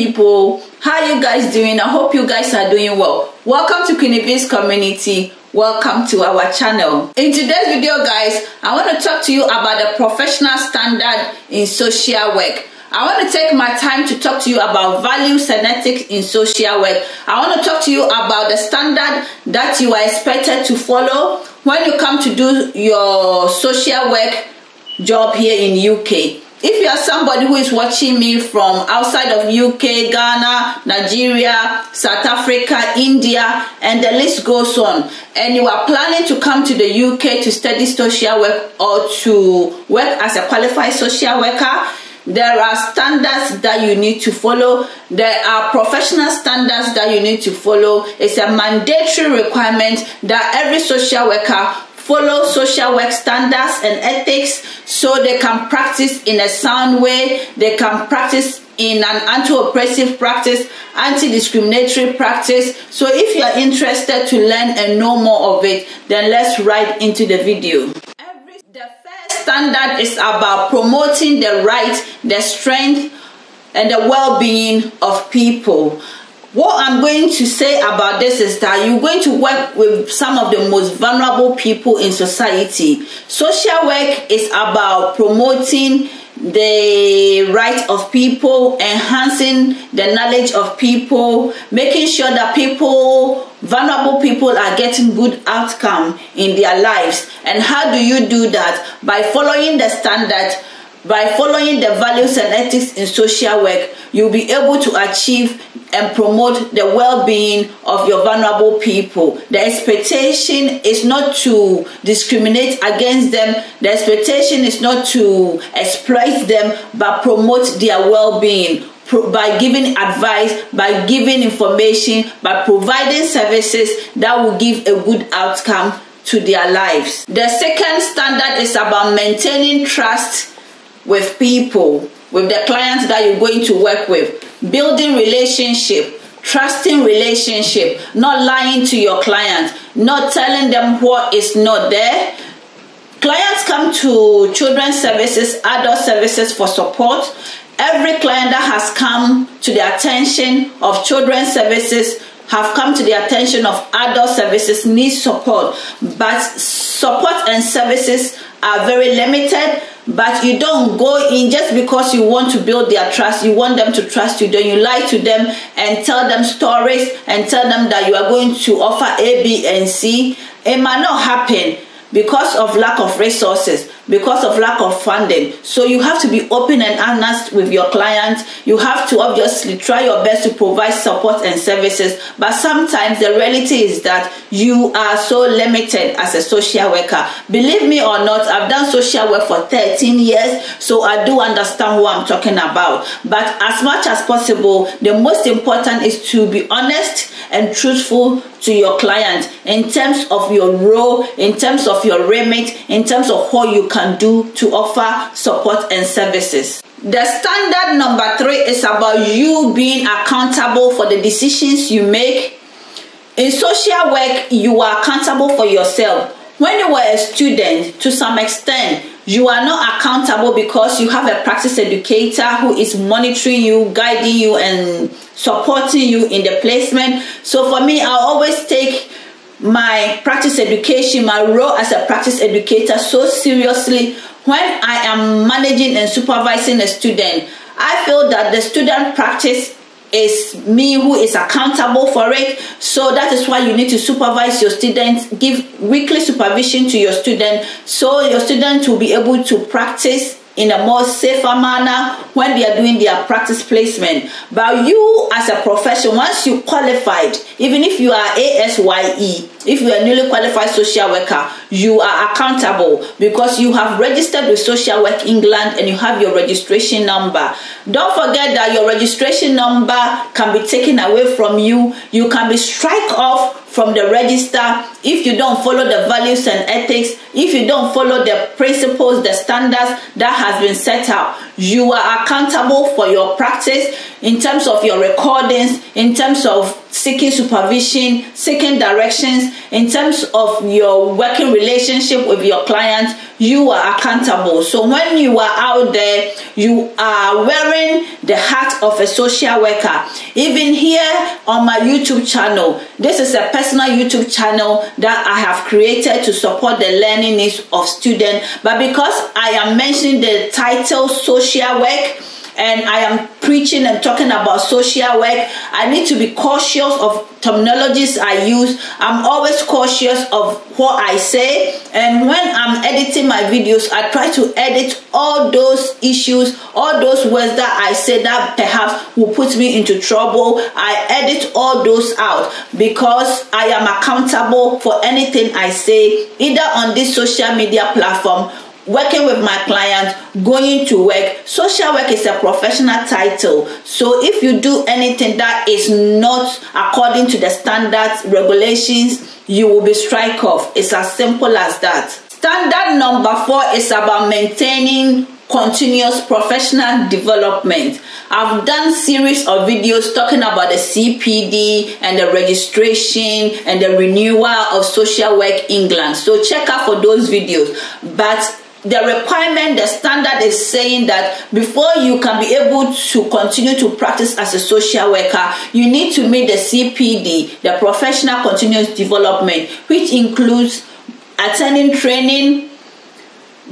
people, how you guys doing? I hope you guys are doing well. Welcome to Queenie's community. Welcome to our channel. In today's video, guys, I want to talk to you about the professional standard in social work. I want to take my time to talk to you about values and ethics in social work. I want to talk to you about the standard that you are expected to follow when you come to do your social work job here in UK. If you are somebody who is watching me from outside of UK, Ghana, Nigeria, South Africa, India, and the list goes on, and you are planning to come to the UK to study social work or to work as a qualified social worker, there are standards that you need to follow. There are professional standards that you need to follow. It's a mandatory requirement that every social worker follow social work standards and ethics so they can practice in a sound way. They can practice in an anti-oppressive practice, anti-discriminatory practice. So if you are interested to learn and know more of it, then let's right into the video. The first standard is about promoting the right, the strength, and the well-being of people. What I'm going to say about this is that you're going to work with some of the most vulnerable people in society. Social work is about promoting the right of people, enhancing the knowledge of people, making sure that vulnerable people are getting good outcome in their lives. And how do you do that? By following the standard. By following the values and ethics in social work, you'll be able to achieve and promote the well-being of your vulnerable people. The expectation is not to discriminate against them. The expectation is not to exploit them, but promote their well-being by giving advice, by giving information, by providing services that will give a good outcome to their lives. The second standard is about maintaining trust with people, with the clients that you're going to work with, building relationship, trusting relationship, not lying to your client, not telling them what is not there. Clients come to children's services, adult services for support. Every client that has come to the attention of children's services have come to the attention of adult services needs support, but support and services are very limited. But you don't go in just because you want to build their trust. You want them to trust you. Then you lie to them and tell them stories and tell them that you are going to offer A, B, and C. It might not happen because of lack of resources, because of lack of funding. So you have to be open and honest with your clients. You have to obviously try your best to provide support and services. But sometimes the reality is that you are so limited as a social worker. Believe me or not, I've done social work for 13 years, so I do understand what I'm talking about. But as much as possible, the most important is to be honest and truthful to your client in terms of your role, in terms of your remit, in terms of what you can do to offer support and services. The standard number 3 is about you being accountable for the decisions you make. In social work, you are accountable for yourself. When you were a student, to some extent, you are not accountable because you have a practice educator who is monitoring you, guiding you, and supporting you in the placement. So for me, I always take my practice education, my role as a practice educator so seriously. When I am managing and supervising a student, I feel that the student practice is me who is accountable for it. So that is why you need to supervise your students, give weekly supervision to your student, so your students will be able to practice in a more safer manner when they are doing their practice placement. But you as a profession, once you qualified, even if you are ASYE, if you are newly qualified social worker, you are accountable because you have registered with Social Work England and you have your registration number. Don't forget that your registration number can be taken away from you. You can be struck off from the register if you don't follow the values and ethics, if you don't follow the principles, the standards that has been set out. You are accountable for your practice in terms of your recordings, in terms of seeking supervision, seeking directions in terms of your working relationship with your client, you are accountable. So when you are out there, you are wearing the hat of a social worker. Even here on my YouTube channel, this is a personal YouTube channel that I have created to support the learning needs of students. But because I am mentioning the title social work, and I am preaching and talking about social work, I need to be cautious of terminologies I use. I'm always cautious of what I say, and when I'm editing my videos, I try to edit all those issues, all those words that I say that perhaps will put me into trouble. I edit all those out because I am accountable for anything I say, either on this social media platform, working with my clients, going to work. Social work is a professional title. So if you do anything that is not according to the standards, regulations, you will be strike off. It's as simple as that. Standard number 4 is about maintaining continuous professional development. I've done series of videos talking about the CPD and the registration and the renewal of Social Work England. So check out for those videos. But the requirement, the standard is saying that before you can be able to continue to practice as a social worker, you need to meet the CPD, the Professional Continuous Development, which includes attending training,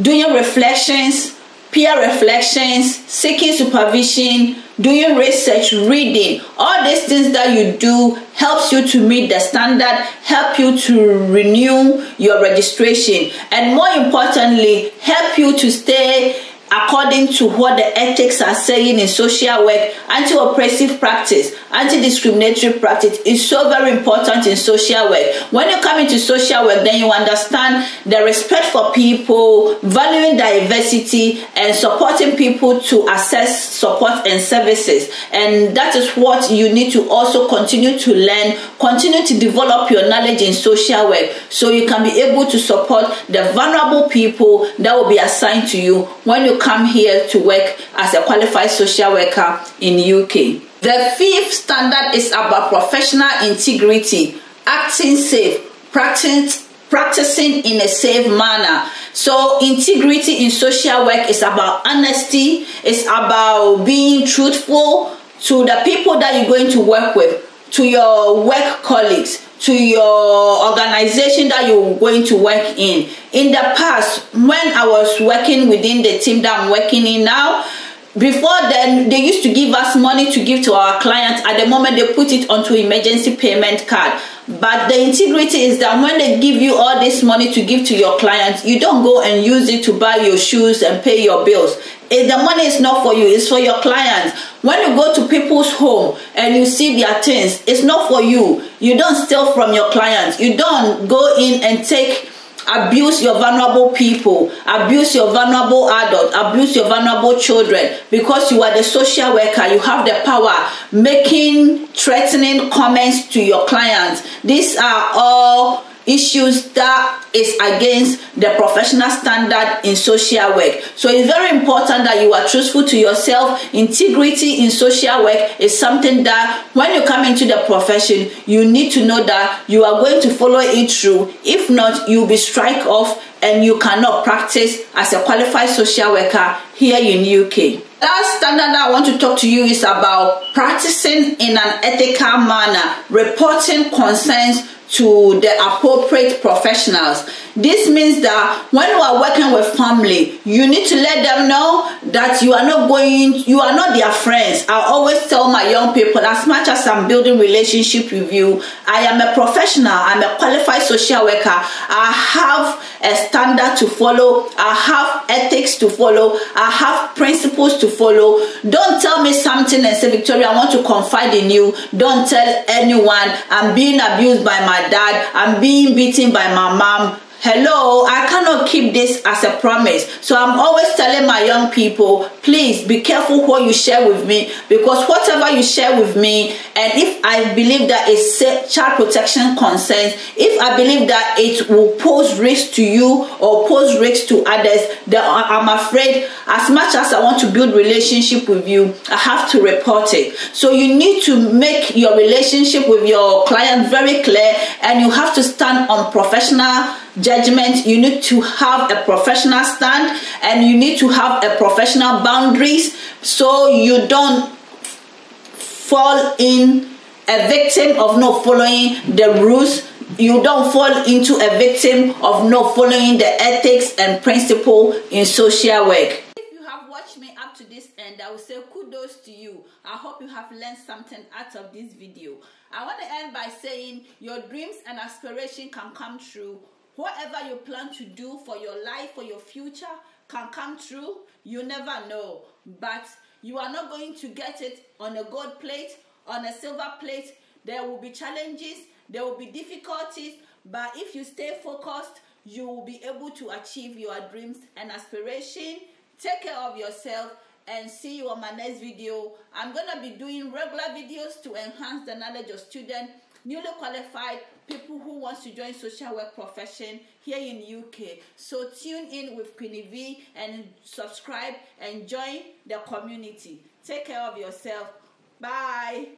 doing reflections, peer reflections, seeking supervision, doing research, reading. All these things that you do helps you to meet the standard, help you to renew your registration, and more importantly, help you to stay according to what the ethics are saying in social work. Anti-oppressive practice, anti-discriminatory practice is so very important in social work. When you come into social work, then you understand the respect for people, valuing diversity, and supporting people to access support and services. And that is what you need to also continue to learn, continue to develop your knowledge in social work, so you can be able to support the vulnerable people that will be assigned to you when you come here to work as a qualified social worker in UK. The 5th standard is about professional integrity, acting safe, practicing in a safe manner. So integrity in social work is about honesty, it's about being truthful to the people that you're going to work with, to your work colleagues, to your organization that you're going to work in. In the past, when I was working within the team that I'm working in now, before then, they used to give us money to give to our clients. At the moment, they put it onto emergency payment card. But the integrity is that when they give you all this money to give to your clients, you don't go and use it to buy your shoes and pay your bills. If the money is not for you, it's for your clients. When you go to people's home and you see their things, it's not for you. You don't steal from your clients. You don't go in and abuse your vulnerable people, abuse your vulnerable adults, abuse your vulnerable children, because you are the social worker. You have the power making threatening comments to your clients. These are all issues that is against the professional standard in social work. So it's very important that you are truthful to yourself. Integrity in social work is something that when you come into the profession, you need to know that you are going to follow it through. If not, you'll be strike off and you cannot practice as a qualified social worker here in UK. Last standard that I want to talk to you is about practicing in an ethical manner, reporting concerns to the appropriate professionals. This means that when you are working with family, you need to let them know that you are not their friends. I always tell my young people, as much as I'm building relationship with you, I am a professional, I'm a qualified social worker. I have a standard to follow, I have ethics to follow, I have principles to follow. Don't tell me something and say, Victoria, I want to confide in you. Don't tell anyone I'm being abused by my dad, I'm being beaten by my mom. hello, I cannot keep this as a promise. So I'm always telling my young people, please be careful what you share with me, because whatever you share with me, and if I believe that it's child protection concerns, if I believe that it will pose risk to you or pose risk to others, then I'm afraid, as much as I want to build relationship with you, I have to report it. So you need to make your relationship with your client very clear, and you have to stand on professional judgment. You need to have a professional stand, and you need to have a professional boundaries, so you don't fall in a victim of not following the rules. You don't fall into a victim of not following the ethics and principle in social work. If you have watched me up to this end, I will say kudos to you. I hope you have learned something out of this video. I want to end by saying your dreams and aspirations can come true. Whatever you plan to do for your life, for your future, can come true. You never know. But you are not going to get it on a gold plate, on a silver plate. There will be challenges, there will be difficulties, but if you stay focused, you will be able to achieve your dreams and aspirations. Take care of yourself, and see you on my next video. I'm going to be doing regular videos to enhance the knowledge of students, newly qualified people who want to join social work profession here in UK. So tune in with Queenie V and subscribe and join the community. Take care of yourself. Bye.